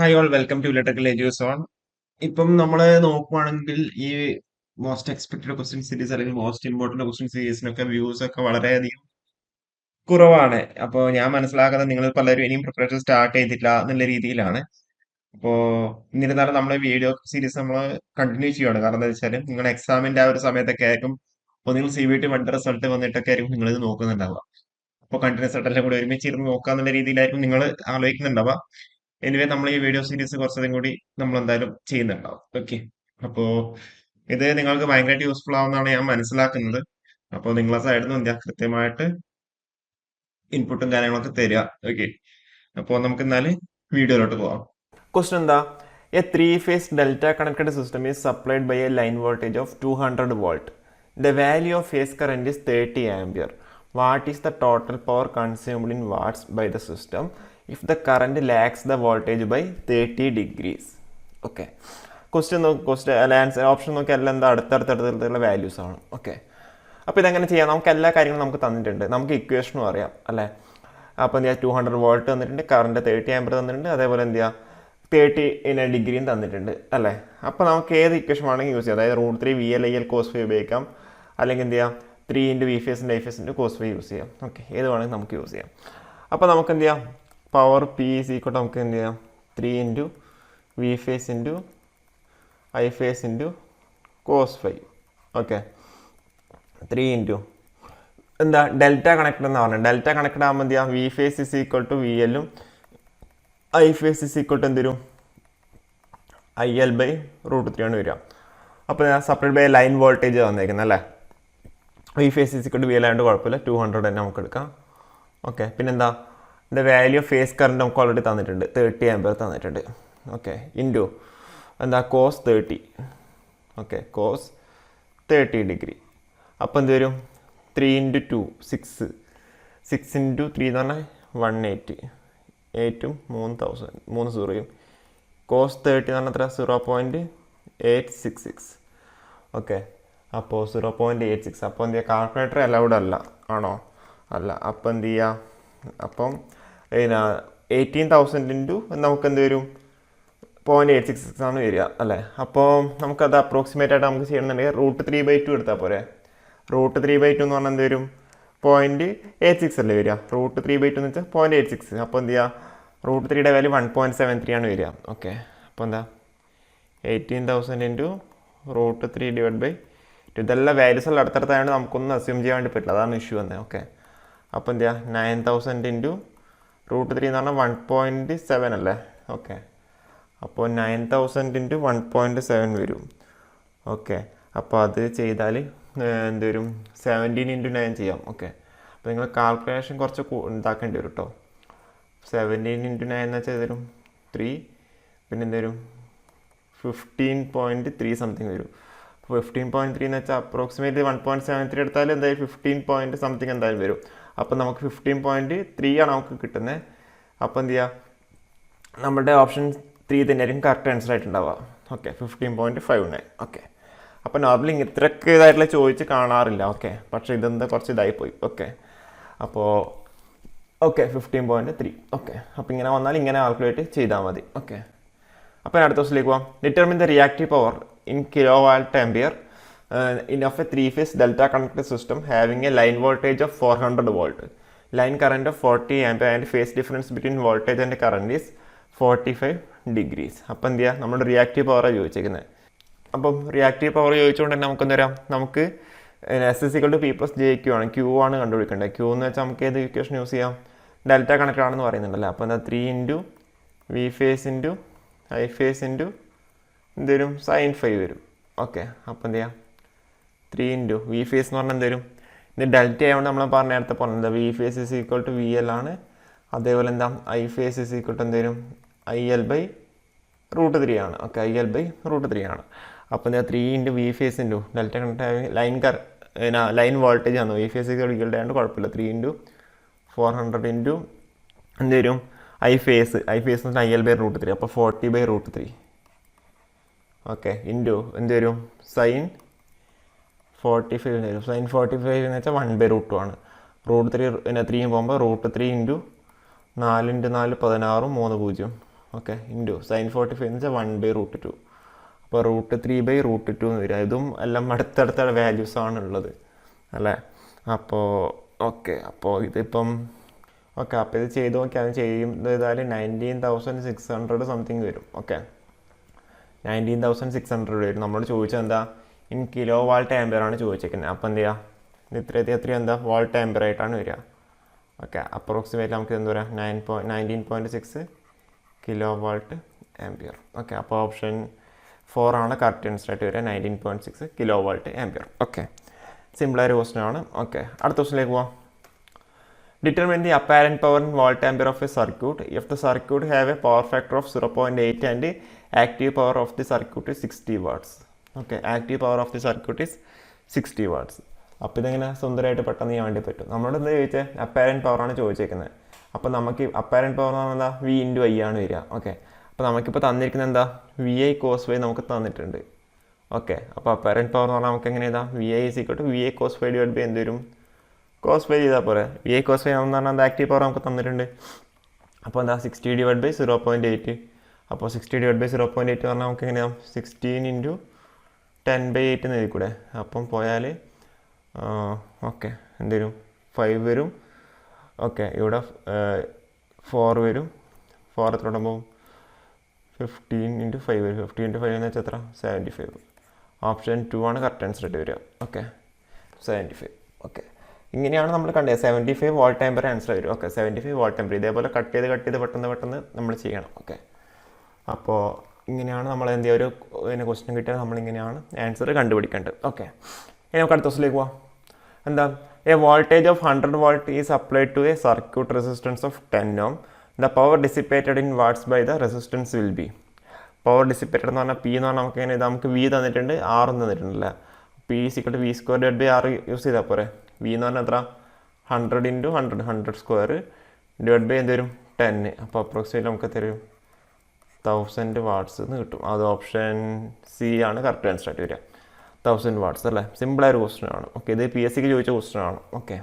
Hi all welcome to electrical എഡ്യൂസ് ഓൺ. ഇപ്പം നമ്മൾ നോക്കുവാണെങ്കിൽ ഈ മോസ്റ്റ് എക്സ്പെക്ടഡ് ക്വസ്റ്റ്യൻ സീരീസ് അല്ലെങ്കിൽ മോസ്റ്റ് ഇമ്പോർട്ടന്റ് ക്വസ്റ്റ്യൻ സീരീസിനൊക്കെ വ്യൂസ് ഒക്കെ വളരെയധികം കുറവാണ്. അപ്പോൾ ഞാൻ മനസ്സിലാക്കുന്നത് നിങ്ങൾ പലരും ഇനിയും പ്രിപ്പറേഷൻ സ്റ്റാർട്ട് ചെയ്തിട്ടില്ല എന്നുള്ള രീതിയിലാണ്. അപ്പോൾ എന്നിരുന്നാലും നമ്മളെ വീഡിയോ സീരീസ് നമ്മൾ കണ്ടിന്യൂ ചെയ്യുകയാണ്. കാരണം എന്താ വെച്ചാൽ നിങ്ങൾ എക്സാമിന്റെ ആ ഒരു സമയത്തൊക്കെ ആയിരിക്കും ഒന്നുകിൽ CBT 1 റിസൾട്ട് വന്നിട്ടൊക്കെ ആയിരിക്കും നിങ്ങൾ ഇത് നോക്കുന്നുണ്ടാവുക. അപ്പോൾ കണ്ടിന്യൂസ് ആയിട്ട് എല്ലാം കൂടി ഒരുമിച്ച് ഇരുന്ന് നോക്കാന്നുള്ള രീതിയിലായിരിക്കും നിങ്ങൾ ആലോചിക്കുന്നുണ്ടാവുക. എനിവേ നമ്മൾ ഈ വീഡിയോ സീരീസ് കുറച്ചതും കൂടി നമ്മൾ എന്തായാലും ചെയ്യുന്നുണ്ടാവും. ഓക്കെ. അപ്പോ ഇത് നിങ്ങൾക്ക് ഭയങ്കരമായിട്ട് യൂസ്ഫുൾ ആവുമെന്നാണ് ഞാൻ മനസ്സിലാക്കുന്നത്. അപ്പോൾ നിങ്ങളെ സൈഡിൽ നിന്ന് എന്താ കൃത്യമായിട്ട് ഇൻപുട്ടും കാര്യങ്ങളൊക്കെ തരിക. ഓക്കെ. അപ്പോൾ നമുക്ക് എന്നാല് വീഡിയോയിലോട്ട് പോവാം. Question എന്താ? A three-phase delta connected system is supplied by a line voltage of 200 volt. The value of phase current is 30 ampere. What is the total power consumed in watts by the system if the current lags the voltage by 30 degrees? Okay. Question answer option നോക്കി എല്ലാം എന്താ അടുത്തടുത്തുള്ള values ആണ്. Okay. അപ്പോൾ ഇതെങ്ങനെ ചെയ്യാം? നമുക്ക് എല്ലാ കാര്യങ്ങളും നമുക്ക് തന്നിട്ടുണ്ട്. നമുക്ക് ഇക്വേഷനും അറിയാം അല്ലേ? അപ്പോൾ എന്ത് ചെയ്യുക, 200 വോൾട്ട് തന്നിട്ടുണ്ട്, കറണ്ട് 30 ആമ്പർ തന്നിട്ടുണ്ട്, അതേപോലെ എന്ത് ചെയ്യുക 30 ഡിഗ്രിയും തന്നിട്ടുണ്ട് അല്ലേ? അപ്പോൾ നമുക്ക് ഏത് ഇക്വേഷൻ വേണമെങ്കിൽ യൂസ് ചെയ്യാം. അതായത് √3 VL/IL cos φ ഉപയോഗിക്കാം, അല്ലെങ്കിൽ എന്ത് ചെയ്യാം 3 × V phase × I phase × cos φ use ചെയ്യാം. ഓക്കെ, ഏത് വേണമെങ്കിൽ നമുക്ക് യൂസ് ചെയ്യാം. അപ്പോൾ നമുക്ക് എന്ത് ചെയ്യാം, പവർ P = നമുക്ക് എന്ത് ചെയ്യാം 3 × V phase × I phase × cos φ. Okay, 3 × എന്താ ഡെൽറ്റ കണക്റ്റഡ് എന്ന് പറഞ്ഞത്. ഡെൽറ്റ കണക്റ്റഡ് ആകുമ്പോൾ എന്ത് ചെയ്യാം, V phase = VL ഉം I phase = എന്തുവരും IL/√3 ആണ് വരിക. അപ്പോൾ ഞാൻ സെപ്പറേറ്റ് ബൈ ലൈൻ വോൾട്ടേജ് വന്നേക്കുന്നത് അല്ലേ. V phase = VL ആയതുകൊണ്ട് കുഴപ്പമില്ല, 200 തന്നെ നമുക്ക് എടുക്കാം. ഓക്കെ, പിന്നെന്താ ഇതിൻ്റെ വാല്യൂ ഓഫ് ഫേസ് കറണ്ട് നമുക്ക് ഓൾറെഡി തന്നിട്ടുണ്ട്, 30 ആമ്പർ തന്നിട്ടുണ്ട്. ഓക്കെ, ഇൻറ്റു എന്താ cos 30. Okay, cos 30 degree. അപ്പോൾ എന്ത് വരും 3 × 2 6 × 3 എന്ന് പറഞ്ഞാൽ 180, 8ഉം 3000, 3 0യും cos 30 എന്ന് പറഞ്ഞാൽ 0.866. ഓക്കെ, അപ്പോൾ 0.86. അപ്പോൾ എന്ത് ചെയ്യുക, കാൽക്കുലേറ്റർ അലൗഡ് അല്ല ആണോ? അല്ല. അപ്പോൾ എന്ത് ചെയ്യുക, അപ്പം 18,000 നമുക്ക് എന്ത് വരും 0.866 ആണ് വരിക അല്ലേ. അപ്പോൾ നമുക്കത് അപ്രോക്സിമേറ്റ് ആയിട്ട് നമുക്ക് ചെയ്യണമെന്നുണ്ടെങ്കിൽ √3/2 എടുത്താൽ പോരെ. √3/2 എന്ന് പറഞ്ഞാൽ എന്ത് വരും 0.86 അല്ലേ വരിക. √3/2 എന്ന് വെച്ചാൽ 0.86. അപ്പോൾ എന്ത് ചെയ്യുക, √3യുടെ വാല്യൂ 1.73 ആണ് വരിക. ഓക്കെ, അപ്പോൾ എന്താ 18,000 × √3/2. ഇതെല്ലാം വാല്യൂസ് എല്ലാം അടുത്തടുത്തായതുകൊണ്ട് നമുക്കൊന്നും അസ്യൂം ചെയ്യാൻ വേണ്ടി പറ്റില്ല, അതാണ് ഇഷ്യൂ വന്നത്. ഓക്കെ, അപ്പോൾ എന്ത് ചെയ്യുക 9,000 × √3 എന്ന് പറഞ്ഞാൽ 1.7 അല്ലേ. ഓക്കെ, അപ്പോൾ 9,000 × 1.7 വരും. ഓക്കെ, അപ്പോൾ അത് ചെയ്താൽ എന്ത് വരും 17 × 9 ചെയ്യാം. ഓക്കെ, അപ്പോൾ നിങ്ങൾ കാൽക്കുലേഷൻ കുറച്ച് ഇതാക്കേണ്ടി വരും കേട്ടോ. 17 × 9 എന്ന് വെച്ചാൽ തരും 3, പിന്നെ എന്ത് വരും 15.3 സംതിങ് വരും. 15.3 എന്ന് വെച്ചാൽ അപ്രോക്സിമേറ്റ്ലി 1.73 എടുത്താൽ എന്തായാലും 15 പോയിൻറ്റ് സംതിങ് എന്തായാലും വരും. അപ്പോൾ നമുക്ക് 15.3 ആണ് നമുക്ക് കിട്ടുന്നത്. അപ്പോൾ എന്ത് ചെയ്യുക, നമ്മുടെ ഓപ്ഷൻ 3 തന്നെയായിരിക്കും കറക്റ്റ് ആൻസർ ആയിട്ടുണ്ടാവുക. ഓക്കെ, 15.59. ഓക്കെ, അപ്പോൾ നോർമലി ഇത്രയൊക്കെ ഇതായിട്ടുള്ള ചോദിച്ച് കാണാറില്ല. ഓക്കെ, പക്ഷേ ഇതെന്താ കുറച്ച് ഇതായിപ്പോയി. ഓക്കെ, അപ്പോൾ 15.3. ഓക്കെ, അപ്പോൾ ഇങ്ങനെ വന്നാൽ ഇങ്ങനെ കാൽക്കുലേറ്റ് ചെയ്താൽ മതി. ഓക്കെ, അപ്പോൾ അടുത്ത ദിവസത്തിലേക്ക് പോകാം. Determine the reactive power in kW/A in of a three-phase delta connected system having a line voltage of 400 volt, line current of 40 ampere and phase difference between voltage and current is 45 degrees. അപ്പോൾ എന്ത് ചെയ്യുക, നമ്മുടെ reactive പവറാണ് ചോദിച്ചേക്കുന്നത്. അപ്പം reactive power ചോദിച്ചുകൊണ്ട് തന്നെ നമുക്ക് എന്ത് വരാം, നമുക്ക് S = P + jQ ആണ്, Q ആണ് കണ്ടുപിടിക്കേണ്ടത്. Q എന്ന് വെച്ചാൽ നമുക്ക് ഏത് ഇക്വേഷൻ യൂസ് ചെയ്യാം, ഡെൽറ്റ കണക്റ്റഡ് ആണെന്ന് പറയുന്നുണ്ടല്ലോ. അപ്പോൾ എന്താ 3 × V phase × I phase × എന്ത് വരും sin φ വരും. ഓക്കെ, അപ്പോൾ എന്ത് ചെയ്യാം 3 × V phase എന്ന് പറഞ്ഞാൽ എന്ത് വരും, ഇത് ഡെൽറ്റ ആയതുകൊണ്ട് നമ്മൾ പറഞ്ഞ നേരത്തെ പറഞ്ഞത് V phase = VL ആണ്. അതേപോലെ എന്താ I phase = എന്ത് വരും IL/√3 ആണ്. ഓക്കെ, IL/√3 ആണ്. അപ്പോൾ എന്താ 3 × V phase × delta connect line voltage ആണ്. V phase = ആയതുകൊണ്ട് കുഴപ്പമില്ല. 3 × 400 × എന്ത് വരും I phase എന്ന് വെച്ചാൽ IL/√3. അപ്പോൾ 40/√3. ഓക്കെ, ഇൻറ്റു എന്ത് വരും sin 45 വരും. sin 45 എന്ന് വെച്ചാൽ 1/√2 ആണ്. √3 3 പോകുമ്പോൾ √3 × 4 × 4 16 3 0 ഓക്കെ ഇൻറ്റു സൈൻ 45 എന്ന് വെച്ചാൽ 1/√2. അപ്പോൾ √3/√2 എന്ന് വരിക. ഇതും എല്ലാം അടുത്തടുത്ത വാല്യൂസ് ആണ് ഉള്ളത് അല്ലേ. അപ്പോൾ ഓക്കെ, അപ്പോൾ ഇതിപ്പം ഓക്കെ, അപ്പോൾ ഇത് ചെയ്ത് നോക്കിയാൽ അത് ചെയ്താൽ 19,600 സംതിങ് വരും. ഓക്കെ, 19,600 വരും. നമ്മളോട് ചോദിച്ചത് എന്താ, ഇൻ കിലോ വാൾട്ട് ആംബിയർ ആണ് ചോദിച്ചേക്കുന്നത്. അപ്പോൾ എന്ത് ചെയ്യുക, എത്രയും എന്താ വാൾട്ട് ആംബിയർ ആയിട്ടാണ് വരിക. ഓക്കെ, അപ്രോക്സിമേറ്റ് നമുക്ക് എന്താ പറയുക 19.6 കിലോ വാൾട്ട് ആംബിയർ. ഓക്കെ, അപ്പോൾ ഓപ്ഷൻ 4 ആണ് കറക്റ്റ് ആൻസർ ആയിട്ട് വരിക, 19.6 കിലോ വാൾട്ട് ആംബിയർ. ഓക്കെ, സിമ്പിളായൊരു ക്വസ്റ്റൻ ആണ്. ഓക്കെ, അടുത്ത ക്വസ്റ്റിലേക്ക് പോവാം. Determine the apparent power in volt ampere of a circuit if the circuit have a power factor of 0.8 and the active power of the circuit is 60 watts. Okay, active power of the circuit is 60 watts. അപ്പോൾ ഇതെങ്ങനെ സുന്ദരമായിട്ട് പെട്ടെന്ന് ചെയ്യാൻ വേണ്ടി പറ്റും. നമ്മളോട് എന്താ ചോദിച്ചാൽ apparent പവറാണ് ചോദിച്ചേക്കുന്നത്. അപ്പോൾ നമുക്ക് അപ്പാരൻറ്റ് പവർ എന്ന് പറഞ്ഞാൽ എന്താ, V/I ആണ് വരിക. ഓക്കെ, അപ്പോൾ നമുക്കിപ്പോൾ തന്നിരിക്കുന്നത് എന്താ, VI cos Y നമുക്ക് തന്നിട്ടുണ്ട്. ഓക്കെ, അപ്പോൾ അപ്പാരൻറ്റ് പവർ എന്ന് പറഞ്ഞാൽ നമുക്ക് എങ്ങനെ എഴുതാം, VI = VI cos Y / എന്ത് വരും, cos Y ചെയ്താൽ പോരെ. VI cos Y എന്ന് പറഞ്ഞാൽ എന്താ, ആക്റ്റീവ് പവർ നമുക്ക് തന്നിട്ടുണ്ട്. അപ്പോൾ എന്താ 60 / 0.8. അപ്പോൾ 60 / 0.8 എന്ന് പറഞ്ഞാൽ നമുക്ക് എങ്ങനെയാണ് 16 × 10/8 എന്ന് എഴുതി കൂടെ. അപ്പം പോയാൽ ഓക്കെ എന്ത് വരും, 5 വരും. ഓക്കെ, ഇവിടെ 4 വരും. 4 എത്ര ഉണ്ടാകുമ്പോൾ 15 × 5 വരും. 15 × 5 എന്ന് വെച്ചാൽ എത്ര, 75. ഓപ്ഷൻ 2 ആണ് കറക്റ്റ് ആൻസർ ആയിട്ട് വരിക. ഓക്കെ, 75. ഓക്കെ, ഇങ്ങനെയാണ് നമ്മൾ കണ്ടത്. 75 വോൾട്ട് ആംബിയർ ആൻസർ വരും. Okay, 75 volt ampere. ഇതേപോലെ കട്ട് ചെയ്ത് പെട്ടെന്ന് നമ്മൾ ചെയ്യണം. ഓക്കെ, അപ്പോൾ ഇങ്ങനെയാണ് നമ്മൾ എന്ത് ചെയ്യുക, ഒരു ക്വസ്റ്റ്യൻ കിട്ടിയാൽ നമ്മളിങ്ങനെയാണ് ആൻസർ കണ്ടുപിടിക്കേണ്ടത്. ഓക്കെ, ഇനി നമുക്ക് അടുത്ത ക്വസ്റ്റിലേക്ക് പോവാം. എന്താ, a voltage of 100 volt is applied to a circuit resistance of 10 ohm. The power dissipated in watts by the resistance will be. Power dissipated എന്ന് പറഞ്ഞാൽ P എന്ന് പറഞ്ഞാൽ നമുക്ക് എങ്ങനെ, നമുക്ക് V തന്നിട്ടുണ്ട്, R തന്നിട്ടുണ്ടല്ലേ. P = V² / R use ചെയ്താൽ പോരെ. V എന്ന് പറഞ്ഞാൽ എത്ര, 100 × 100 ഡിവൈഡ് ബൈ എന്ത് വരും, 10. അപ്പോൾ അപ്രോക്സിമേറ്റ് നമുക്ക് തരും 1000 വാട്ട്സ് എന്ന് കിട്ടും. അത് ഓപ്ഷൻ C ആണ് കറക്റ്റ് ആൻസർ ആയിട്ട് വരിക, 1000 വാട്ട്സ് അല്ലേ. സിമ്പിളായൊരു ക്വസ്റ്റൻ ആണ്. ഓക്കെ, ഇത് PSCക്ക് ചോദിച്ച ക്വസ്റ്റൻ ആണ്. ഓക്കെ,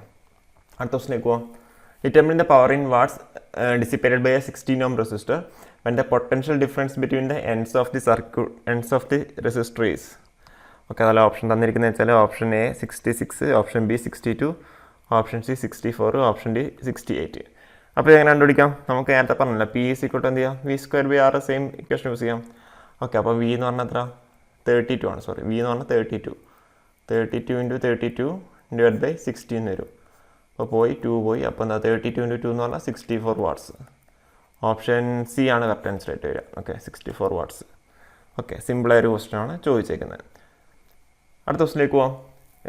അടുത്ത ക്വസ്റ്റിലേക്ക് പോവാം. Determine the power in watts dissipated by a 16 ohm resistor when the potential difference between the ends of the resistor is. Okay, അതല്ല ഓപ്ഷൻ തന്നിരിക്കുന്നത് വെച്ചാൽ option A 66, option B 62, option C 64, option D 68. അപ്പോൾ എങ്ങനെ കണ്ടുപിടിക്കാം, നമുക്ക് നേരത്തെ പറഞ്ഞില്ല P = എന്ത് ചെയ്യാം, V² / R same equation use ചെയ്യാം. ഓക്കെ, അപ്പോൾ V എന്ന് പറഞ്ഞാൽ എത്ര, 32 ആണ്. സോറി, V എന്ന് പറഞ്ഞാൽ 32 × 32 ഡിവൈഡ് ബൈ 16 വരും. അപ്പോൾ പോയി 2 പോയി. അപ്പോൾ എന്താ 32 × 2 എന്ന് പറഞ്ഞാൽ 64 വാട്ട്സ്. ഓപ്ഷൻ C ആണ് കറക്റ്റ് ആൻസർ ആയിട്ട് വരിക. Okay, 64 watts. ഓക്കെ, സിമ്പിളായൊരു ക്വസ്റ്റൻ ആണ് ചോദിച്ചേക്കുന്നത്. അടുത്ത ക്വസ്റ്റിലേക്ക് പോവാം.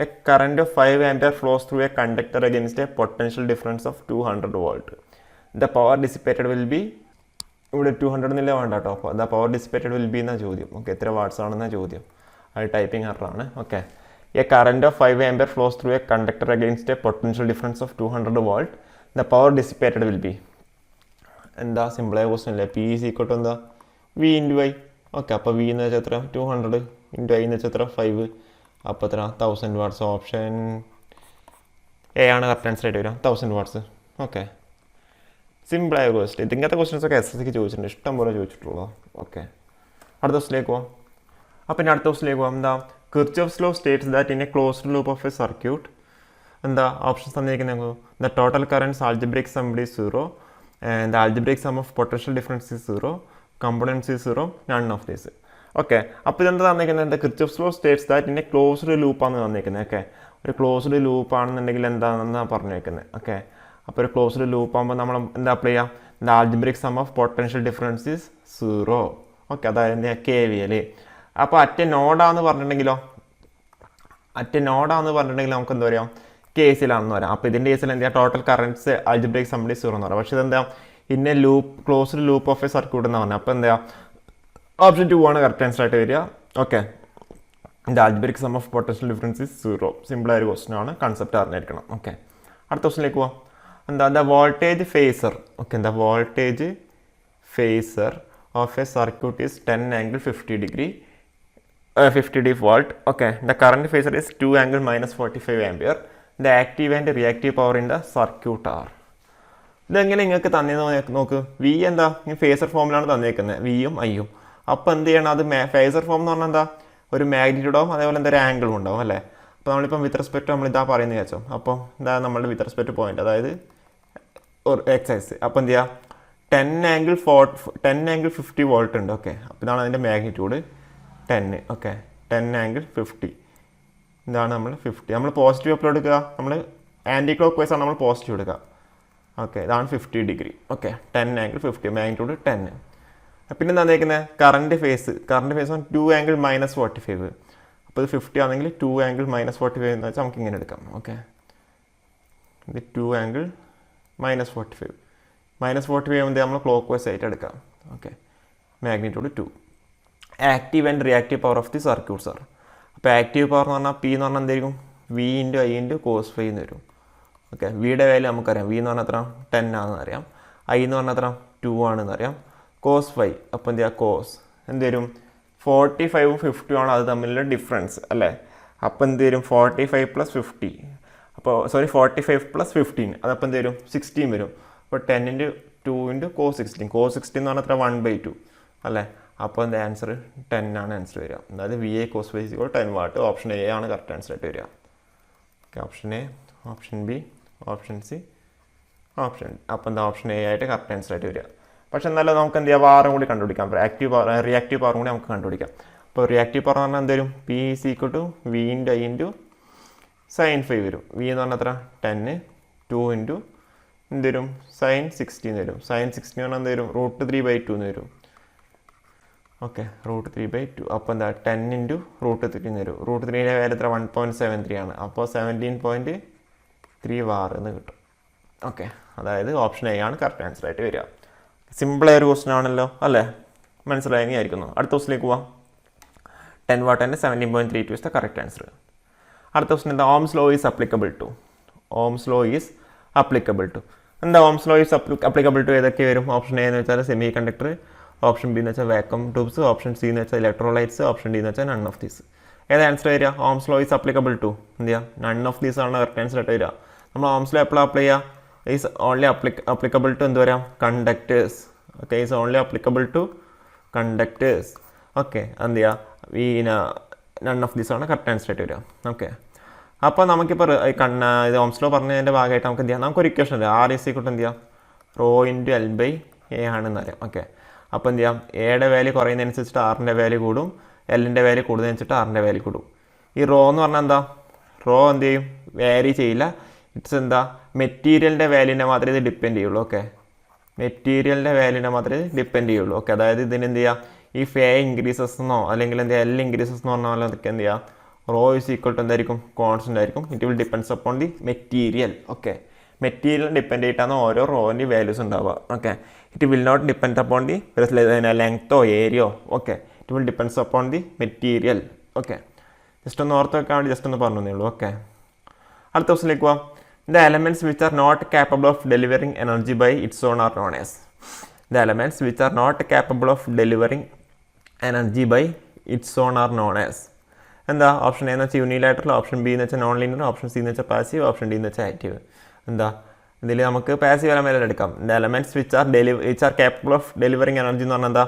A current of 5 ampere flows through a conductor against a potential difference of 200 volt. The power dissipated will be, ഇവിടെ 200 എന്നില്ല വേണ്ട കേട്ടോ. അപ്പോൾ the power dissipated will be എന്നാണ് ചോദ്യം. ഓക്കെ, എത്ര വാട്ട്സ് ആണെന്നാണ് ചോദ്യം. അത് ടൈപ്പിംഗ് എററാണ്. Okay, a current of 5 ampere flows through a conductor against a potential difference of 200 volt. The power dissipated will be. എന്താ, സിമ്പിളായ ക്വസ്റ്റൻ അല്ലേ. P = എന്താ, V/I. ഓക്കെ, അപ്പോൾ V എന്ന് വെച്ചാൽ എത്ര, 200 × I എന്ന് വെച്ചാൽ എത്ര, 5. അപ്പോൾ എത്ര, 1000 വാട്ട്സ്. ഓപ്ഷൻ A ആണ് കറക്റ്റ് ആൻസർ ആയിട്ട് വരിക, 1000 വാട്ട്സ്. Okay, സിമ്പിളായ question. ഇങ്ങനത്തെ ക്വസ്റ്റൻസൊക്കെ SSCക്ക് ചോദിച്ചിട്ടുണ്ട്, ഇഷ്ടം പോലെ ചോദിച്ചിട്ടുള്ളൂ. ഓക്കെ, അടുത്ത ക്വസ്റ്റിലേക്ക് പോവാം. അപ്പോൾ ഇനി അടുത്ത ക്വസ്റ്റിലേക്ക് പോകാം. എന്താ, Kirchhoff's law states that in a closed loop of a circuit. എന്താ ഓപ്ഷൻസ് തന്നിരിക്കുന്നത്, the total currents algebraic sum is 0 and the algebraic sum of potential difference is 0, components is 0, none of these. Okay, അപ്പോൾ ഇതെന്താ തന്നിരിക്കുന്നത്, എന്താ Kirchhoff's law states that in a closed ലൂപ്പാണ് തന്നിരിക്കുന്നത്. Okay, ഒരു closed loop ആണെന്നുണ്ടെങ്കിൽ എന്താണെന്നാണ് പറഞ്ഞേക്കുന്നത്. ഓക്കെ, അപ്പോൾ ഒരു ക്ലോസ്ഡ് ലൂപ്പ് ആകുമ്പോൾ നമ്മൾ എന്താ അപ്ലൈ ചെയ്യാം, the algebraic sum of potential difference is 0. Okay, അതായത് KVL. അപ്പോൾ അറ്റ് നോഡാന്ന് പറഞ്ഞിട്ടുണ്ടെങ്കിൽ നമുക്ക് എന്താ പറയാം, കേസിലാണെന്ന് പറയാം. അപ്പോൾ ഇതിൻ്റെ കേസിൽ എന്താ, total currents algebraic sum is 0 എന്ന് പറയാം. പക്ഷേ ഇതെന്താ, ഇന്ന loop closed loop of a circuit എന്ന് പറഞ്ഞാൽ. അപ്പോൾ എന്താ, ഓപ്ഷൻ 2 ആണ് കറക്റ്റ് ആൻസർ ആയിട്ട് വരിക. Okay, the algebraic sum of potential difference is 0. സിമ്പിളായൊരു ക്വസ്റ്റൻ ആണ്, കൺസെപ്റ്റ് അറിഞ്ഞിരിക്കണം. ഓക്കെ, അടുത്ത ക്വസ്റ്റിലേക്ക് പോവാം. എന്താ, the voltage phasor. Okay, the voltage phasor of a circuit is 10 angle 50 volt. Okay, the current phasor is 2 angle -45 ampere. The active and reactive power in the circuit are. ഇതെങ്ങനെ നിങ്ങൾക്ക് തന്നേന്ന് നോക്ക്. V എന്താ phasor ഫോമിലാണ് തന്നേക്കുന്നത്, വിയും ഐയും. അപ്പോൾ എന്ത് ചെയ്യണം, അത് ഫേസർ ഫോം എന്ന് പറഞ്ഞാൽ എന്താ, ഒരു മാഗ്നിറ്റ്യൂഡാവും അതേപോലെ എന്താ ഒരു ആംഗിളും ഉണ്ടാവും അല്ലേ. അപ്പോൾ നമ്മളിപ്പം വിത്ത് റെസ്പെക്ട് നമ്മൾ ഇതാ പറയുന്നത് വെച്ചോ. അപ്പോൾ എന്താ നമ്മളുടെ വിത്ത് റെസ്പെക്ട് പോയിന്റ്, അതായത് എക്സൈസ്. അപ്പോൾ എന്ത് ചെയ്യുക, 10 ∠50 വോൾട്ട് ഉണ്ട്. ഓക്കെ, അപ്പോൾ ഇതാണ് അതിൻ്റെ മാഗ്നിറ്റ്യൂഡ് 10. ഓക്കെ, 10 ∠50 ഇതാണ് നമ്മൾ 50. നമ്മൾ പോസിറ്റീവ് എപ്പോൾ എടുക്കുക, നമ്മൾ ആൻറ്റി ക്ലോക്ക് വൈസ് ആണ് നമ്മൾ പോസിറ്റീവ് എടുക്കുക. ഓക്കെ, ഇതാണ് 50 ഡിഗ്രി. Okay, 10 ∠50 magnitude 10. പിന്നെ എന്താ തന്നേക്കുന്നത്, കറണ്ട് ഫേസ് 2 ∠ -45. അപ്പോൾ ഇത് 50 ആണെങ്കിൽ 2 ∠ -45 എന്ന് വെച്ചാൽ നമുക്ക് ഇങ്ങനെ എടുക്കാം. ഓക്കെ, ഇത് 2 ∠ -45. -45 എന്ത് നമ്മൾ ക്ലോക്ക് വൈസ് ആയിട്ട് എടുക്കാം. Okay, magnitude 2. Active and reactive power of the circuits are. അപ്പോൾ ആക്റ്റീവ് പവർ എന്ന് പറഞ്ഞാൽ പി എന്ന് പറഞ്ഞാൽ എന്തായിരിക്കും, വി × ഐ × cos φ എന്ന് വരും. ഓക്കെ, വിയുടെ വാല്യൂ നമുക്കറിയാം, വി എന്ന് പറഞ്ഞാൽ എത്ര 10 ആണെന്ന് അറിയാം, ഐ എന്ന് പറഞ്ഞാൽ എത്ര 2 ആണെന്ന് അറിയാം, cos φ. അപ്പോൾ എന്ത് ചെയ്യുക, കോസ് എന്ത് വരും, 45 ഉം 50 ആണ് അത് തമ്മിലുള്ള ഡിഫറൻസ് അല്ലേ. അപ്പോൾ എന്ത് വരും, 45 + 50, അപ്പോൾ 45 + 15, അതപ്പോൾ എന്ത് വരും 16 വരും. അപ്പോൾ 10 × 2 × cos 16, cos 16 എന്ന് പറഞ്ഞാൽ എത്ര 1/2 അല്ലേ. അപ്പോൾ എന്താ ആൻസർ 10 ആണ് ആൻസർ വരിക. അതായത് VA cos φ = 10 what. Option A ആണ് കറക്റ്റ് ആൻസർ ആയിട്ട് വരിക. Okay, option A, option B, option C, option D. അപ്പോൾ എന്താ ഓപ്ഷൻ എ ആയിട്ട് കറക്റ്റ് ആൻസർ ആയിട്ട് വരിക. പക്ഷെ എന്നാലും നമുക്ക് എന്ത് ചെയ്യാം, വാറും കൂടി കണ്ടുപിടിക്കാം, റിയാക്റ്റീവ് പവറും കൂടി നമുക്ക് കണ്ടുപിടിക്കാം. അപ്പോൾ റിയാക്റ്റീവ് പവർ എന്ന് പറഞ്ഞാൽ എന്ത് വരും, P = V × I × sin φ വരും. വി എന്ന് പറഞ്ഞാൽ എത്ര 10, 2 × എന്ത് വരും sin 16 വരും. sin 16 പറഞ്ഞാൽ എന്ത് വരും, √3/2 എന്ന് വരും. ഓക്കെ, √3/2. അപ്പോൾ എന്താ 10 × √3 എന്ന് വരും. √3ൻ്റെ വാല്യൂ എത്ര 1.73 ആണ്. അപ്പോൾ 17.3 വാർ എന്ന് കിട്ടും. ഓക്കെ, അതായത് ഓപ്ഷൻ എ ആണ് കറക്റ്റ് ആൻസർ ആയിട്ട് വരിക. സിമ്പിളായ ഒരു ക്വസ്റ്റൻ ആണല്ലോ അല്ലേ, മനസ്സിലായെന്ന് വിചാരിക്കുന്നു. അടുത്ത ക്വസ്റ്റിലേക്ക് പോവാം. 10 watt and 17.32 is the correct answer. അടുത്ത ക്വസ്റ്റൻ എന്താ, Ohm's law is applicable to. Ohm's law is applicable to എന്താ, Ohm's law is applicable to ഏതൊക്കെ വരും. ഓപ്ഷൻ എ എന്ന് വെച്ചാൽ സെമി കണ്ടക്ടർ, ഓപ്ഷൻ ബി എന്ന് വെച്ചാൽ വാക്വം ട്യൂബ്സ്, ഓപ്ഷൻ സി എന്ന് വെച്ചാൽ ഇലക്ട്രോലൈറ്റ്സ്, ഓപ്ഷൻ ഡി എന്ന് വെച്ചാൽ നൺ ഓഫ് ദീസ്. ഏത് ആൻസർ വരിക, Ohm's law is applicable to എന്ത് ചെയ്യുക, നൺ ഓഫ് ദീസ് ആണ് കറക്റ്റ് ആൻസർ ആയിട്ട് വരിക. നമ്മൾ ഓംസ് ലോ എപ്പോഴും അപ്ലൈ ചെയ്യുക, ഈസ് ഓൺലി അപ്ലിക്കബിൾ ടു എന്ത് പറയാം, conductors. Okay, is only applicable to conductors. Okay, എന്ത് ചെയ്യുക, ഈ നൺ ഓഫ് ദീസ് ആണ് കറക്റ്റ് ആൻസർ ആയിട്ട് വരിക. ഓക്കെ, അപ്പോൾ നമുക്കിപ്പോൾ ഇത് ഓംസ് ലോ പറഞ്ഞതിൻ്റെ ഭാഗമായിട്ട് നമുക്ക് എന്ത് ചെയ്യാം, നമുക്കൊരു ഇക്വേഷൻ ഉണ്ട്, R = എന്ത് ചെയ്യാം, ρ × L/A ആണെന്ന് അറിയാം. ഓക്കെ, അപ്പോൾ എന്ത് ചെയ്യാം, എയുടെ വാല്യൂ കുറയുന്നതനുസരിച്ചിട്ട് ആറിൻ്റെ വാല്യൂ കൂടും, എല്ലിൻ്റെ വാല്യൂ കൂടുന്നതനുസരിച്ചിട്ട് ആറിൻ്റെ വാല്യൂ കൂടും. ഈ റോ എന്ന് പറഞ്ഞാൽ എന്താ, റോ എന്ത് ചെയ്യും, വാരി ചെയ്യില്ല. ഇറ്റ്സ് എന്താ, മെറ്റീരിയലിൻ്റെ വാല്യൂനെ മാത്രമേ ഇത് ഡിപ്പെൻഡ് ചെയ്യുള്ളൂ. ഓക്കെ, മെറ്റീരിയലിൻ്റെ വാല്യൂനെ മാത്രമേ ഡിപ്പെൻഡ് ചെയ്യുള്ളൂ. ഓക്കെ, അതായത് ഇതിന് എന്ത് ചെയ്യുക, ഈ ഫേ ഇൻക്രീസസ് എന്നോ അല്ലെങ്കിൽ എന്ത് ചെയ്യുക, എൽ ഇൻക്രീസസ് എന്ന് പറഞ്ഞാൽ അതൊക്കെ എന്ത് ചെയ്യുക, റോ = എന്തായിരിക്കും, കോൺസ്റ്റൻ്റ് ആയിരിക്കും. It will depends upon the material. Okay, material depend ചെയ്തിട്ടാണ് ഓരോ റോൻ്റെ വാല്യൂസ് ഉണ്ടാവുക. Okay, it will not depend upon the ലെങ്തോ ഏരിയോ. Okay, it will depends upon the material. Okay, just ഒന്ന് ഓർത്ത് വെക്കാൻ വേണ്ടി ജസ്റ്റ് ഒന്ന് പറഞ്ഞേ ഉള്ളൂ. ഓക്കെ, അടുത്ത ക്വസ്റ്റിലേക്ക് പോവാം. The elements which are not capable of delivering energy by its own are known as. The elements which are not capable of delivering energy by its own are known as. എന്താ, option A എന്ന് വെച്ചാൽ unilateral, option B എന്ന് വെച്ചാൽ non linear, option C എന്ന് വെച്ചാൽ passive, option D എന്ന് വെച്ചാൽ active. എന്താ, ഇതിൽ നമുക്ക് പാസീവ് എലമെൻ്റ് എടുക്കാം. The elements which are capable of delivering energy എന്ന് പറഞ്ഞാൽ എന്താ,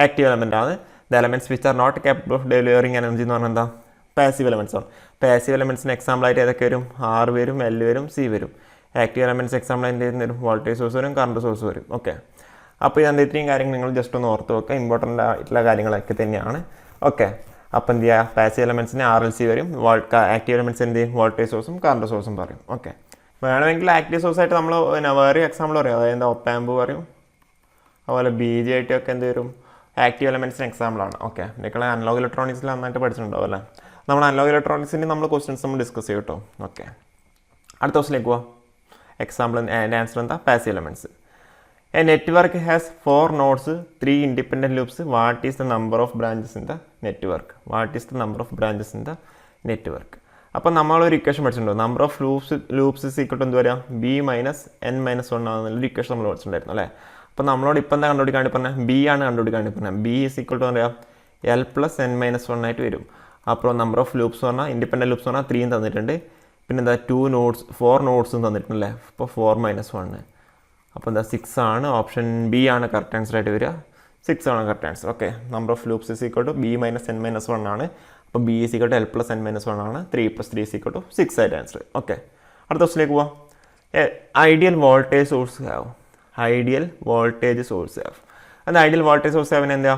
ആക്റ്റീവ് എലമെൻ്റ് ആണ്. The elements which are not capable of delivering energy എന്ന് പറഞ്ഞാൽ എന്താ, പാസീവ് എലമെൻറ്റ്സ് ആണ്. പാസീവ് എലമെൻറ്റ്സിന് എക്സാമ്പിളായിട്ട് ഏതൊക്കെ വരും, R വരും, L വരും, C വരും. ആക്റ്റീവ് എലമെൻറ്റ്സ് എക്സാമ്പിളായിട്ട് വരും, വോൾട്ടേജ് സോഴ്സ് വരും, കറണ്ട് സോഴ്സ് വരും. ഓക്കെ, അപ്പോൾ ഇതെന്താ, ഇത്രയും കാര്യങ്ങൾ നിങ്ങൾ ജസ്റ്റ് ഒന്ന് ഓർത്ത് വെക്കുക, ഇമ്പോർട്ടൻ്റ് ആയിട്ടുള്ള കാര്യങ്ങളൊക്കെ തന്നെയാണ്. ഓക്കെ, അപ്പോൾ എന്ത് ചെയ്യുക, പാസീവ് എലമെൻറ്റ്സിന് RLC വരും, ആക്റ്റീവ് എലമെൻറ്റ്സ് എന്ത് ചെയ്യും, വോൾട്ടേജ് സോഴ്സും കറണ്ട് സോഴ്സും പറയും. ഓക്കെ, വേണമെങ്കിൽ ആക്റ്റീവ് സോഴ്സായിട്ട് നമ്മൾ വേറെ എക്സാമ്പിൾ പറയും, അതായത് ഒപ്പാമ്പ് പറയും, അതുപോലെ BJT ഒക്കെ എന്ത് വരും, ആക്റ്റീവ് എലമെൻറ്റ്സിന് എക്സാമ്പിളാണ്. ഓക്കെ, നിങ്ങൾ അനലോഗ് ഇലക്ട്രോണിക്സിൽ നന്നായിട്ട് പഠിച്ചിട്ടുണ്ടാവും അല്ലേ. നമ്മൾ അനലോഗ് ഇലക്ട്രോണിക്സിൻ്റെ നമ്മൾ ക്വസ്റ്റ്യൻസ് നമ്മൾ ഡിസ്കസ് ചെയ്യും കേട്ടോ. ഓക്കെ, അടുത്ത ക്വസ്റ്റിലേക്ക് പോവാം. എക്സാമ്പിൾ ആൻസർ എന്താ, passive elements. A network has 4 nodes, 3 independent loops. What is the number of branches in the network? What is the number of branches in the network? അപ്പോൾ നമ്മളൊരു equation പഠിച്ചിട്ടുണ്ടോ, number of loops = എന്ത് വരിക, B - n - 1 ആണെന്നുള്ളൊരു equation നമ്മൾ പഠിച്ചിട്ടുണ്ടായിരുന്നു അല്ലേ. അപ്പോൾ നമ്മളോട് ഇപ്പം എന്താ കണ്ടുപിടിക്കാൻ വേണ്ടി പറഞ്ഞാൽ, B ആണ് കണ്ടുപിടിക്കാൻ വേണ്ടി പറഞ്ഞാൽ. B = പറയാം L + n - 1 ആയിട്ട് വരും. അപ്പോൾ നമ്പർ ഓഫ് ലൂപ്സ് പറഞ്ഞാൽ, ഇൻഡിപെൻഡൻറ്റ് ലൂപ്സ് പറഞ്ഞാൽ 3 തന്നിട്ടുണ്ട്. പിന്നെ എന്താ, 4 നോഡ്സും തന്നിട്ടുണ്ടല്ലേ. അപ്പോൾ 4 - 1. അപ്പോൾ എന്താ 6 ആണ്, ഓപ്ഷൻ ബി ആണ് കറക്റ്റ് ആൻസർ ആയിട്ട് വരിക. 6 ആണ് correct answer. Okay, number of loops is equal to B minus N minus 1 ആണ്. അപ്പോൾ B is equal to L plus N minus 1 ആണ്. 3 + 3 ഇസ് ഈക്വൽ ടു 6 ആയിട്ട് ആൻസർ. ഓക്കെ, അടുത്ത ക്വസ്റ്റിലേക്ക് പോവാം. Ideal voltage source have. Ideal voltage source have. അത് ideal voltage source ഹാവിന് എന്താ?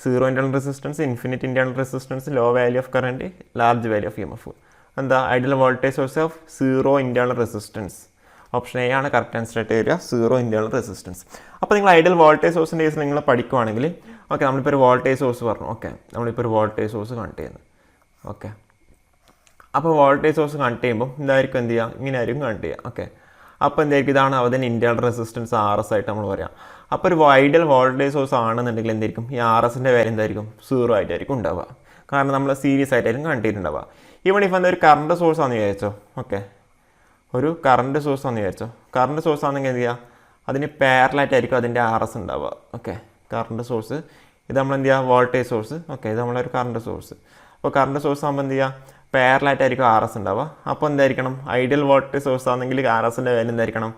0 internal resistance, infinite internal resistance, low value of current, large value of EMF. എന്താ ideal voltage source of 0 internal resistance. Option A ആണ് correct answer ആയിട്ട് വരിക, 0 internal resistance. അപ്പോൾ നിങ്ങൾ ideal voltage സോഴ്സിൻ്റെ കേസിൽ നിങ്ങൾ പഠിക്കുവാണെങ്കിൽ, ഓക്കെ, നമ്മളിപ്പോൾ ഒരു വോൾട്ടേജ് സോഴ്സ് പറഞ്ഞു. ഓക്കെ, നമ്മളിപ്പോൾ ഒരു വോൾട്ടേജ് സോഴ്സ് കണക്ട് ചെയ്യുന്നത്. ഓക്കെ, അപ്പോൾ വോൾട്ടേജ് സോഴ്സ് കണക്ട് ചെയ്യുമ്പോൾ എന്തായിരിക്കും എന്ത് ചെയ്യുക? ഇങ്ങനെ ആയിരിക്കും കണക്ട് ചെയ്യുക. ഓക്കെ, അപ്പോൾ എന്തായിരിക്കും? ഇതാണ് അതിന് ഇൻറ്റേർണൽ റെസിസ്റ്റൻസ് RS ആയിട്ട് നമ്മൾ പറയാം. അപ്പോൾ ഒരു ഐഡിയൽ വോൾട്ടേജ് സോഴ്സ് ആണെന്നുണ്ടെങ്കിൽ എന്തായിരിക്കും? ഈ RSൻ്റെ വാല്യൂ എന്തായിരിക്കും? 0 ആയിട്ടായിരിക്കും ഉണ്ടാവുക. കാരണം നമ്മൾ സീരീസ് ആയിട്ടായിരിക്കും കണക്ട് ചെയ്തിട്ടുണ്ടാവുക. ഈവൺ ഇഫ് എന്തൊരു കറണ്ട് സോഴ്സ് ആണെന്ന് വിചാരിച്ചോ. ഓക്കെ, ഒരു കറണ്ട് സോഴ്സ് ആണെന്ന് വിചാരിച്ചോ. കറണ്ട് സോഴ്സ് ആണെങ്കിൽ എന്ത് ചെയ്യുക? അതിന് പാരലായിട്ടായിരിക്കും അതിൻ്റെ RS ഉണ്ടാവുക. ഓക്കെ, കറണ്ട് സോഴ്സ് ഇത് നമ്മൾ എന്ത് ചെയ്യുക? Voltage source. ഓക്കെ, ഇത് നമ്മളൊരു കറണ്ട് സോഴ്സ്. അപ്പോൾ കറണ്ട് സോഴ്സ് ആകുമ്പോൾ എന്ത് ചെയ്യുക? പാരലായിട്ടായിരിക്കും RS ഉണ്ടാവുക. അപ്പോൾ എന്തായിരിക്കണം? ഐഡിയൽ വോൾട്ടേജ് സോഴ്സ് ആണെങ്കിൽ RSൻ്റെ വാല്യൂ എന്തായിരിക്കണം?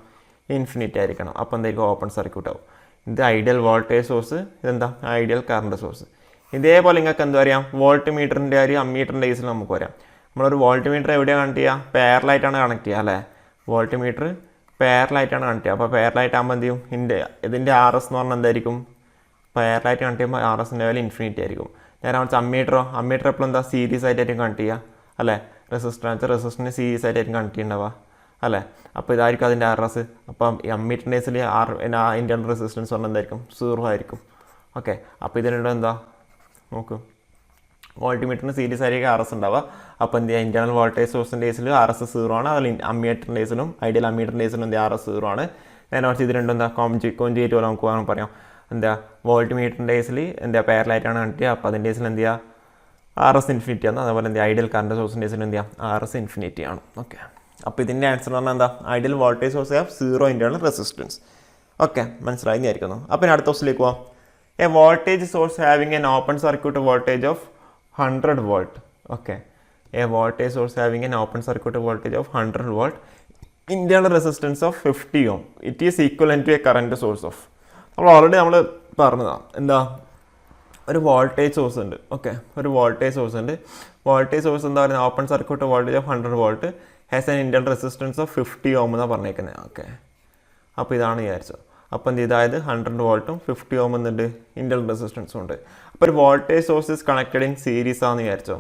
ഇൻഫിനിറ്റ് ആയിരിക്കണം. അപ്പോൾ എന്തായിരിക്കും? ഓപ്പൺ സർക്യൂട്ട് ആവും. ഇത് ഐഡിയൽ വോൾട്ടേജ് സോഴ്സ്, ഇതെന്താ? Ideal current source. ഇതേപോലെ നിങ്ങൾക്ക് എന്താ പറയാം? വോൾട്ട് മീറ്ററിൻ്റെ ഒരു അമ്മീറ്ററിൻ്റെ കേസിൽ നമുക്ക് പറയാം. നമ്മളൊരു വോൾട്ട് മീറ്റർ എവിടെയാണ് കണക്ട് ചെയ്യുക? പാരലായിട്ടാണ് കണക്ട് ചെയ്യുക അല്ലേ? വോൾട്ട് മീറ്റർ പാരലായിട്ടാണ് കണക്ട് ചെയ്യുക. അപ്പോൾ പാരലായിട്ട് ആകുമ്പോൾ എന്ത് ചെയ്യും? ഇതിൻ്റെ RS എന്ന് പറഞ്ഞാൽ എന്തായിരിക്കും? പാരലായിട്ട് കണക്ട് ചെയ്യുമ്പോൾ RSൻ്റെ വാല്യൂ ഇൻഫിനിറ്റി ആയിരിക്കും. നേരെ മറിച്ച് അമ്മീറ്റർ എപ്പോഴും എന്താ? സീരീസ് ആയിട്ടായിരിക്കും കണക്ട് ചെയ്യുക അല്ലേ? റെസിസ്റ്ററിന് സീരീസ് ആയിട്ടായിരിക്കും കണക്ട് ചെയ്യുന്നുണ്ടാവുക അല്ലേ? അപ്പോൾ ഇതായിരിക്കും അതിൻ്റെ RS. അപ്പം ഈ അമ്മീറ്ററിൻ്റെ കേസിൽ ഇൻറ്റേർണൽ റെസിസ്റ്റൻസ് പറഞ്ഞാൽ എന്തായിരിക്കും? 0 ആയിരിക്കും. ഓക്കെ, അപ്പോൾ ഇതിനുള്ള എന്താ നോക്കും? വോൾട്ടിമീറ്ററിന് സീരീസ് ആയിരിക്കും RS ഉണ്ടാവുക. അപ്പോൾ എന്ത് ചെയ്യുക? ഇൻറ്റേർണൽ വോൾട്ടേജ് സോഴ്സിൻ്റെ കേസിൽ RS 0 ആണ്. അതിൽ അമ്മീറ്ററിൻ്റെ കേസിലും ഐഡിയൽ അമ്മീറ്ററിൻ്റെ കേസിലും എന്ത് RS 0 ആണ്. നേരെ മറിച്ച് ഇത് രണ്ടും എന്താ? കോൺജുഗേറ്റ് പോലെ നമുക്ക് പറയാം. എന്താ? വോൾട്ടിമീറ്ററിൻ്റെ കേസിൽ എന്താ? പാരലായിട്ടാണ് കണക്ട് ചെയ്യുക. അപ്പോൾ അതിൻ്റെ കേസിൽ എന്ത് ചെയ്യുക? RS ഇൻഫിനിറ്റി ആണ്. അതേപോലെ എന്ത്? ഐഡിയൽ കറണ്ട് സോഴ്സിൻ്റെ കേസിൽ എന്ത് ചെയ്യുക? RS ഇൻഫിനിറ്റി ആണ്. ഓക്കെ, അപ്പോൾ ഇതിൻ്റെ ആൻസർ എന്ന് പറഞ്ഞാൽ എന്താ? Ideal voltage source have 0 internal resistance. Okay, മനസ്സിലായി ആയിരിക്കുന്നു. അപ്പോൾ അടുത്ത ക്വസ്റ്റിലേക്ക് പോവാം. A voltage source having an open circuit voltage of 100 volt. Okay, a voltage source having an open circuit voltage of 100 volt, internal resistance of 50 ohm. It is equivalent to a current source of. നമ്മൾ already പറഞ്ഞതാണ് എന്താ? ഒരു voltage source ഉണ്ട്. ഓക്കെ, ഒരു voltage source ഉണ്ട്. Voltage source എന്താ പറയുന്നത്? Open circuit voltage of 100 volt has an internal resistance of 50 ohm എന്നാണ് പറഞ്ഞേക്കുന്നത്. ഓക്കെ, അപ്പോൾ ഇതാണ് വിചാരിച്ചത്. അപ്പോൾ എന്ത് ചെയ്തായത്? 100 വോൾട്ടും 50 ohm എന്നുണ്ട് ഇൻറ്റേർണൽ റെസിസ്റ്റൻസും ഉണ്ട്. അപ്പോൾ ഒരു voltage source is connected in series ആണെന്ന് വിചാരിച്ചോ.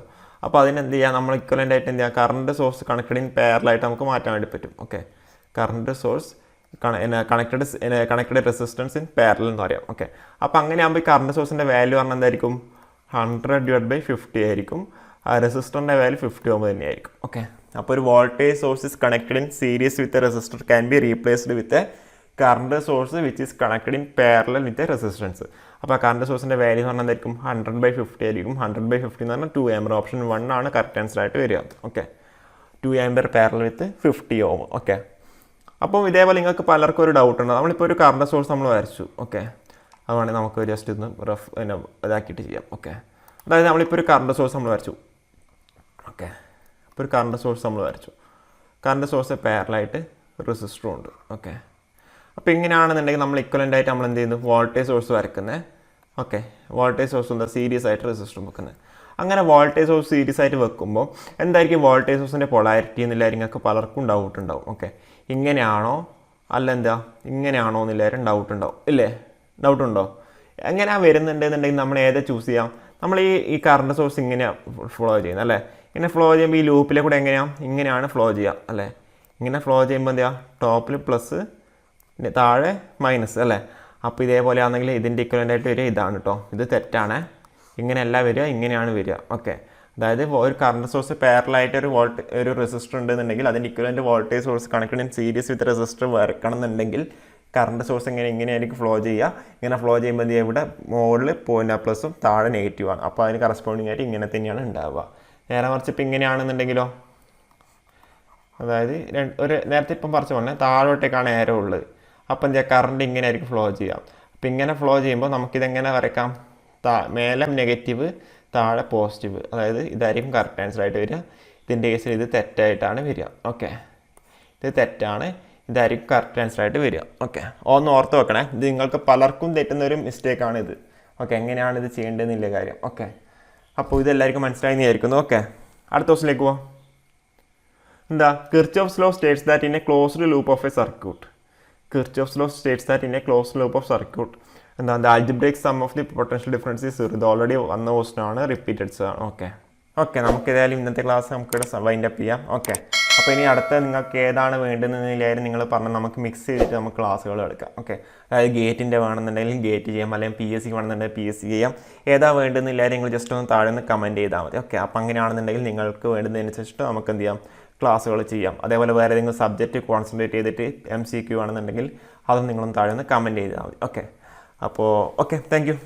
അപ്പോൾ അതിനെന്ത് ചെയ്യുക? നമ്മൾ ഇക്വലൻ്റ് ആയിട്ട് എന്ത് ചെയ്യുക? കറണ്ട് സോഴ്സ് കണക്റ്റഡ് ഇൻ പാരലായിട്ട് നമുക്ക് മാറ്റാൻ വേണ്ടി പറ്റും. Okay, current source connected resistance in parallel എന്ന് പറയാം. ഓക്കെ, അപ്പോൾ അങ്ങനെ ആകുമ്പോൾ ഈ കറണ്ട് സോഴ്സിൻ്റെ വാല്യൂ പറഞ്ഞാൽ എന്തായിരിക്കും? 100/50 ആയിരിക്കും. ആ റെസിസ്റ്ററിൻ്റെ വാല്യൂ 50 ohm തന്നെയായിരിക്കും. ഓക്കെ, അപ്പോൾ ഒരു voltage source is connected in series with a resistor can be replaced with a current source which is connected in parallel with a resistance. അപ്പോൾ കറണ്ട് സോഴ്സിൻ്റെ വാല്യൂ എന്ന് പറഞ്ഞാൽ എന്തായിരിക്കും? 100/50 ആയിരിക്കും. 100/50 എന്ന് പറഞ്ഞാൽ 2 ആമ്പർ. ഓപ്ഷൻ 1 ആണ് കറക്റ്റ് ആൻസർ ആയിട്ട് വരിക. ഓക്കെ, 2 ആമ്പർ പാരലൽ വിത്ത് 50 ohm. ഓക്കെ, അപ്പോൾ ഇതേപോലെ നിങ്ങൾക്ക് പലർക്കും ഒരു ഡൗട്ട് ഉണ്ട്. നമ്മളിപ്പോൾ ഒരു കറണ്ട് സോഴ്സ് നമ്മൾ വരച്ചു. ഓക്കെ, അതുകൊണ്ട് നമുക്ക് ജസ്റ്റ് ഒന്ന് ഇതാക്കിയിട്ട് ചെയ്യാം. ഓക്കെ, അതായത് നമ്മളിപ്പോൾ ഒരു കറണ്ട് സോഴ്സ് നമ്മൾ വരച്ചു. ഓക്കെ, ഇപ്പോൾ ഒരു കറണ്ട് സോഴ്സ് നമ്മൾ വരച്ചു. കറണ്ട് സോഴ്സ് പാരലായിട്ട് റെസിസ്റ്ററും ഉണ്ട്. ഓക്കെ, അപ്പോൾ ഇങ്ങനെയാണെന്നുണ്ടെങ്കിൽ നമ്മൾ ഇക്വലൻ്റ് ആയിട്ട് നമ്മൾ എന്ത് ചെയ്യുന്നു? വോൾട്ടേജ് സോഴ്സ് വരക്കുന്നത്. ഓക്കെ, വോൾട്ടേജ് സോഴ്സ് എന്താ? സീരീസ് ആയിട്ട് റെസിസ്റ്ററും വെക്കുന്നത്. അങ്ങനെ വോൾട്ടേജ് സോഴ്സ് സീരീസ് ആയിട്ട് വെക്കുമ്പോൾ എന്തായിരിക്കും വോൾട്ടേജ് സോഴ്സിൻ്റെ പൊളാരിറ്റി എന്നുള്ള നിങ്ങൾക്ക് പലർക്കും ഡൗട്ട് ഉണ്ടാവും. ഓക്കെ, ഇങ്ങനെയാണോ അല്ല എന്താ ഇങ്ങനെയാണോ എന്നുള്ളവരും ഡൗട്ട് ഉണ്ടാവും ഇല്ലേ? ഡൗട്ടുണ്ടോ? എങ്ങനെയാണ് വരുന്നുണ്ടെന്നുണ്ടെങ്കിൽ നമ്മൾ ഏതാ ചൂസ് ചെയ്യാം? നമ്മൾ ഈ കറണ്ട് സോഴ്സ് ഇങ്ങനെയാണ് ഫ്ലോ ചെയ്യുന്നത് അല്ലേ? ഇങ്ങനെ ഫ്ലോ ചെയ്യുമ്പോൾ ഈ ലൂപ്പിലെ കൂടെ ഇങ്ങനെയാണ് ഫ്ലോ ചെയ്യുക അല്ലേ? ഇങ്ങനെ ഫ്ലോ ചെയ്യുമ്പോൾ എന്താ? ടോപ്പിൽ പ്ലസ് താഴെ മൈനസ് അല്ലേ? അപ്പോൾ ഇതേപോലെ ആണെങ്കിൽ ഇതിൻ്റെ ഇക്വലൻ്റ് ആയിട്ട് വരിക ഇതാണ് കേട്ടോ. ഇത് തെറ്റാണ്. ഇങ്ങനെയല്ല വരിക, ഇങ്ങനെയാണ് വരിക. ഓക്കെ, അതായത് ഒരു കറണ്ട് സോഴ്സ് പാരലായിട്ട് ഒരു റെസിസ്റ്റർ ഉണ്ടെന്നുണ്ടെങ്കിൽ അതിൻ്റെ equivalent voltage source connected in series with resistor വരക്കണം എന്നുണ്ടെങ്കിൽ കറണ്ട് സോഴ്സ് ഇങ്ങനെയായിരിക്കും ഫ്ലോ ചെയ്യുക. ഇങ്ങനെ ഫ്ലോ ചെയ്യുമ്പോൾ ഇവിടെ മുകളിൽ പ്ലസും താഴെ നെഗറ്റീവാണ്. അപ്പോൾ അതിന് കറസ്പോണ്ടിങ് ആയിട്ട് ഇങ്ങനെ തന്നെയാണ് ഉണ്ടാവുക. നേരെ മറിച്ച് ഇപ്പം ഇങ്ങനെയാണെന്നുണ്ടെങ്കിലോ, അതായത് നേരത്തെ ഇപ്പം പറഞ്ഞു പറഞ്ഞാൽ താഴോട്ടേക്കാണ് ഏരോ ഉള്ളത്. അപ്പം എന്താ? കറണ്ട് ഇങ്ങനെ ആയിരിക്കും ഫ്ലോ ചെയ്യുക. അപ്പം ഇങ്ങനെ ഫ്ലോ ചെയ്യുമ്പോൾ നമുക്കിതെങ്ങനെ വരയ്ക്കാം? മേലെ നെഗറ്റീവ്, താഴെ പോസിറ്റീവ്. അതായത് ഇതായിരിക്കും കറക്റ്റ് ആൻസർ ആയിട്ട് വരിക. ഇതിൻ്റെ കേസിൽ ഇത് തെറ്റായിട്ടാണ് വരിക. ഓക്കെ, ഇത് തെറ്റാണ്. ഇതായിരിക്കും കറക്റ്റ് ആൻസർ ആയിട്ട് വരിക. ഓക്കെ, ഒന്ന് ഓർത്ത് വെക്കണേ, ഇത് നിങ്ങൾക്ക് പലർക്കും തെറ്റുന്ന ഒരു മിസ്റ്റേക്കാണ് ഇത്. ഓക്കെ, എങ്ങനെയാണ് ഇത് ചെയ്യേണ്ടതെന്നില്ല കാര്യം. ഓക്കെ, അപ്പോൾ ഇതെല്ലാവർക്കും മനസ്സിലായി വിചാരിക്കുന്നു. ഓക്കെ, അടുത്ത ക്വസ്റ്റിലേക്ക് പോവാം. എന്താ Kirchhoff's law states that in a closed loop of a circuit. Kirchhoff's law states that in a closed loop of circuit എന്താ the algebraic sum of the potential difference is 0. ഇത് ഓൾറെഡി വന്ന ക്വസ്റ്റനാണ്, റിപ്പീറ്റഡ്സ് ആണ്. Okay നമുക്ക് ഏതായാലും ഇന്നത്തെ class നമുക്കിവിടെ wind up ചെയ്യാം. Okay, അപ്പോൾ ഇനി അടുത്ത നിങ്ങൾക്ക് ഏതാണ് വേണ്ടതെന്നില്ലായിരുന്നു നിങ്ങൾ പറഞ്ഞാൽ നമുക്ക് മിക്സ് ചെയ്തിട്ട് നമുക്ക് ക്ലാസ്സുകൾ എടുക്കാം. ഓക്കെ, അതായത് ഗേറ്റിൻ്റെ വേണമെന്നുണ്ടെങ്കിൽ ഗേറ്റ് ചെയ്യാം, അല്ലെങ്കിൽ PSC വേണമെന്നുണ്ടെങ്കിൽ PSC ചെയ്യാം. ഏതാ വേണ്ടതെന്നില്ലായിരുന്നു നിങ്ങൾ ജസ്റ്റ് ഒന്ന് താഴെ നിന്ന് കമൻറ്റ് ചെയ്താൽ മതി. ഓക്കെ, അപ്പോൾ അങ്ങനെയാണെന്നുണ്ടെങ്കിൽ നിങ്ങൾക്ക് വേണ്ടതനുസരിച്ചിട്ട് നമുക്ക് എന്ത് ചെയ്യാം, ക്ലാസ്സുകൾ ചെയ്യാം. അതേപോലെ വേറെ ഏതെങ്കിലും സബ്ജക്റ്റ് കോൺസെൻട്രേറ്റ് ചെയ്തിട്ട് MCQ ആണെന്നുണ്ടെങ്കിൽ അതും നിങ്ങളൊന്ന് താഴെ നിന്ന് കമൻറ്റ് ചെയ്താൽ മതി. ഓക്കെ, അപ്പോൾ താങ്ക് യു.